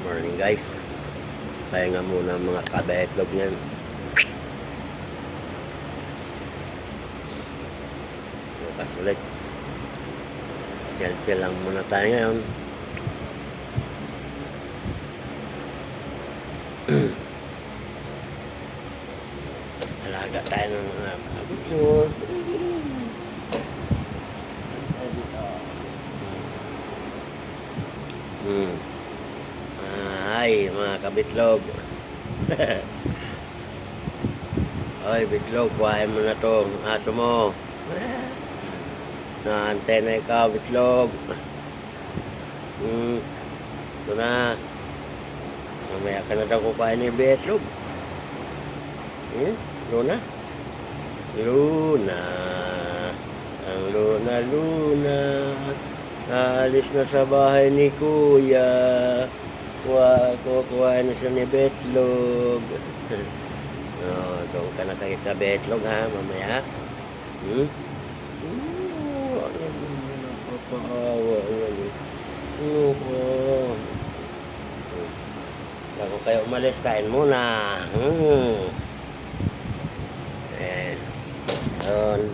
Morning guys. Pahinga muna mga kabetlog niyan. Bukas ulit. Chill lang muna tayo ngayon. Alaga tayo ng mga kabetlog. Ay, mga kabitlog. Oy, bitlog, kuhain mo na to. Aso mo. Naantay na ikaw, bitlog. Ito na. Mamaya ka na daw kukain ni bitlog. Luna? Luna. Ang Luna. Alis na sa bahay ni Kuya. Kukuha na siya ni Betlog. Doon ka na kay Betlog ha, mamaya. Napapaawa. Bago kayo umalis, kain muna. Yun.